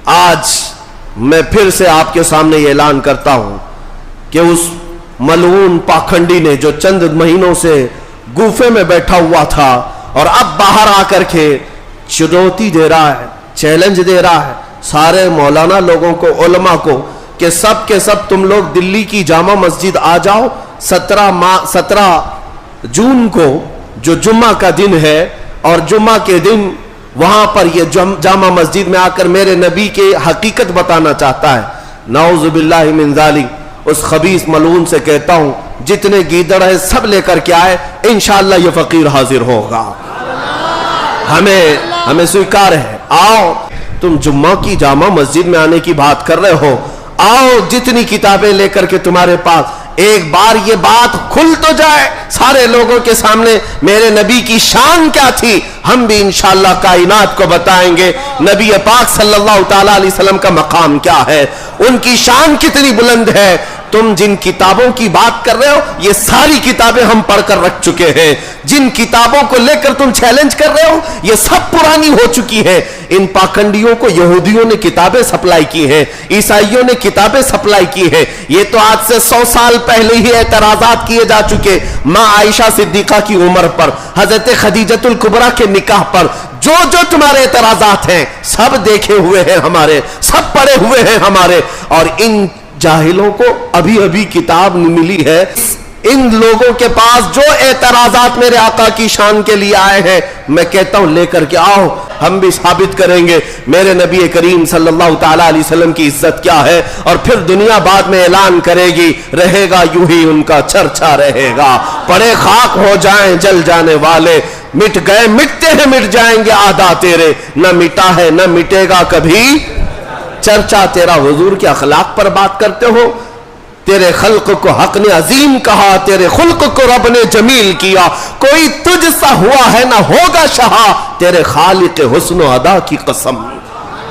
آج میں پھر سے آپ کے سامنے یہ اعلان کرتا ہوں کہ اس ملعون پاکھنڈی نے جو چند مہینوں سے گوفے میں بیٹھا ہوا تھا اور اب باہر آ کر کے چنوتی دے رہا ہے، چیلنج دے رہا ہے سارے مولانا لوگوں کو، علماء کو، کہ سب کے سب تم لوگ دلی کی جامع مسجد آ جاؤ 17 جون کو جو جمعہ کا دن ہے، اور جمعہ کے دن وہاں پر یہ جامع مسجد میں آ کر میرے نبی کی حقیقت بتانا چاہتا ہے۔ نعوذ باللہ من ذالک، اس خبیث ملعون سے کہتا ہوں جتنے گیدڑ ہیں سب لے کر کے آئے، انشاءاللہ یہ فقیر حاضر ہوگا، ہمیں سویکار ہے۔ آؤ، تم جمعہ کی جامع مسجد میں آنے کی بات کر رہے ہو، آؤ جتنی کتابیں لے کر کے تمہارے پاس، ایک بار یہ بات کھل تو جائے سارے لوگوں کے سامنے میرے نبی کی شان کیا تھی، ہم بھی انشاءاللہ کائنات کو بتائیں گے نبی پاک صلی اللہ تعالیٰ علیہ وسلم کا مقام کیا ہے، ان کی شان کتنی بلند ہے۔ تم جن کتابوں کی بات کر رہے ہو یہ ساری کتابیں ہم پڑھ کر رکھ چکے ہیں، جن کتابوں کو لے کر تم چیلنج کر رہے ہو یہ سب پرانی ہو چکی ہے۔ ان پاکھنڈیوں کو یہودیوں نے کتابیں سپلائی کی ہیں، عیسائیوں نے کتابیں سپلائی کی ہیں، یہ تو آج سے 100 سال پہلے ہی اعتراضات کیے جا چکے، ماں عائشہ صدیقہ کی عمر پر، حضرت خدیجۃ الکبریٰ کے نکاح پر، جو تمہارے اعتراضات ہیں سب دیکھے ہوئے ہیں ہمارے، سب پڑھے ہوئے ہیں ہمارے، اور ان جاہلوں کو ابھی کتاب ملی ہے۔ ان لوگوں کے پاس جو اعتراضات میرے آقا کی شان کے لیے آئے ہیں میں کہتا ہوں لے کر کے آؤ، ہم بھی ثابت کریں گے میرے نبی کریم صلی اللہ تعالیٰ علیہ وسلم کی عزت کیا ہے، اور پھر دنیا بعد میں اعلان کرے گی، رہے گا یوں ہی ان کا چرچا رہے گا، پڑے خاک ہو جائیں جل جانے والے، مٹ گئے مٹتے ہیں مٹ جائیں گے عہدہ تیرے، نہ مٹا ہے نہ مٹے گا کبھی چرچا تیرا۔ حضور کے اخلاق پر بات کرتے ہو، تیرے خلق کو حق نے عظیم کہا، تیرے خلق کو رب نے جمیل کیا، کوئی تجھ سا ہوا ہے نہ ہوگا شہا، تیرے خالق حسن و ادا کی قسم۔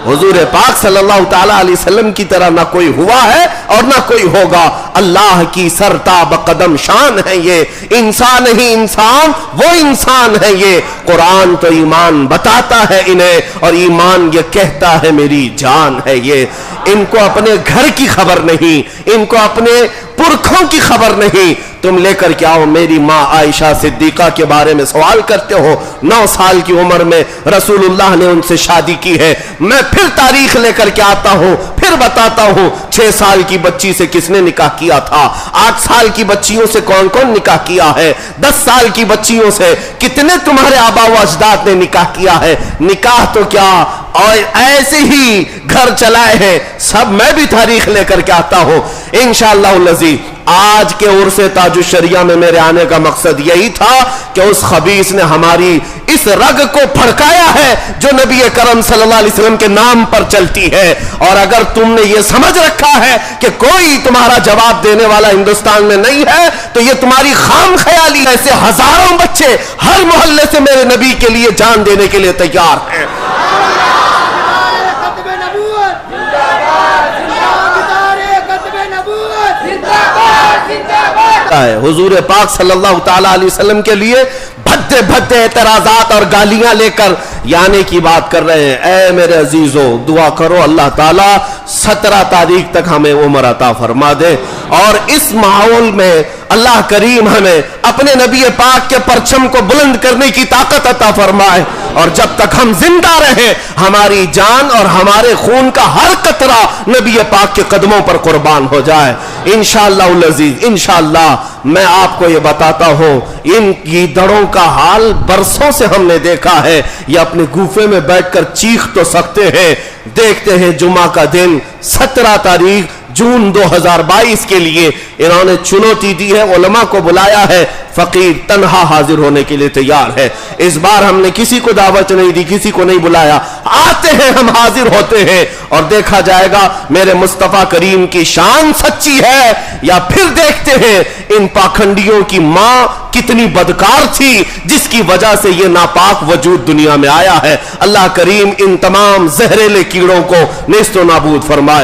حضور پاک صلی اللہ تعالیٰ علیہ وسلم کی طرح نہ کوئی ہوا ہے اور نہ کوئی ہوگا، اللہ کی سرتاب قدم شان ہے یہ، انسان ہی انسان وہ انسان ہے یہ، قرآن تو ایمان بتاتا ہے انہیں اور ایمان یہ کہتا ہے میری جان ہے یہ۔ ان کو اپنے گھر کی خبر نہیں، ان کو اپنے پرکھوں کی خبر نہیں، تم لے کر کے آؤ میری ماں عائشہ صدیقہ کے بارے میں سوال کرتے ہو، 9 سال کی عمر میں رسول اللہ نے ان سے شادی کی ہے، میں پھر تاریخ لے کر کے آتا ہوں، پھر بتاتا ہوں 6 سال کی بچی سے کس نے نکاح کیا تھا، 8 سال کی بچیوں سے کون کون نکاح کیا ہے، 10 سال کی بچیوں سے کتنے تمہارے آبا و اجداد نے نکاح کیا ہے، نکاح تو کیا اور ایسے ہی گھر چلائے ہیں، سب میں بھی تاریخ لے کر کے آتا ہوں انشاءاللہ العزیز۔ آج کے عرس تاج الشریعہ میں میرے آنے کا مقصد یہی تھا کہ اس خبیث نے ہماری اس رگ کو پھڑکایا ہے جو نبی کرم صلی اللہ علیہ وسلم کے نام پر چلتی ہے، اور اگر تم نے یہ سمجھ رکھا ہے کہ کوئی تمہارا جواب دینے والا ہندوستان میں نہیں ہے تو یہ تمہاری خام خیالی۔ ایسے ہزاروں بچے ہر محلے سے میرے نبی کے لیے جان دینے کے لیے تیار ہیں۔ حضور پاک صلی اللہ تعالیٰ علیہ وسلم کے لیے بھدے اعتراضات اور گالیاں لے کر یعنی کی بات کر رہے ہیں۔ اے میرے عزیزو، دعا کرو اللہ تعالیٰ 17 تاریخ تک ہمیں عمر عطا فرما دے، اور اس ماحول میں اللہ کریم ہمیں اپنے نبی پاک کے پرچم کو بلند کرنے کی طاقت عطا فرمائے، اور جب تک ہم زندہ رہیں ہماری جان اور ہمارے خون کا ہر قطرہ نبی پاک کے قدموں پر قربان ہو جائے انشاءاللہ العزیز۔ انشاءاللہ میں آپ کو یہ بتاتا ہوں ان گیدڑوں کا حال برسوں سے ہم نے دیکھا ہے، یہ اپنے گوفے میں بیٹھ کر چیخ تو سکتے ہیں، دیکھتے ہیں جمعہ کا دن 17 تاریخ جون 2022 کے لیے انہوں نے چنوتی دی ہے، علماء کو بلایا ہے، فقیر تنہا حاضر ہونے کے لیے تیار ہے۔ اس بار ہم نے کسی کو دعوت نہیں دی، کسی کو نہیں بلایا، آتے ہیں ہم حاضر ہوتے ہیں، اور دیکھا جائے گا میرے مصطفیٰ کریم کی شان سچی ہے یا پھر دیکھتے ہیں ان پاکھنڈیوں کی ماں کتنی بدکار تھی جس کی وجہ سے یہ ناپاک وجود دنیا میں آیا ہے۔ اللہ کریم ان تمام زہریلے کیڑوں کو نیست و نابود فرمائے۔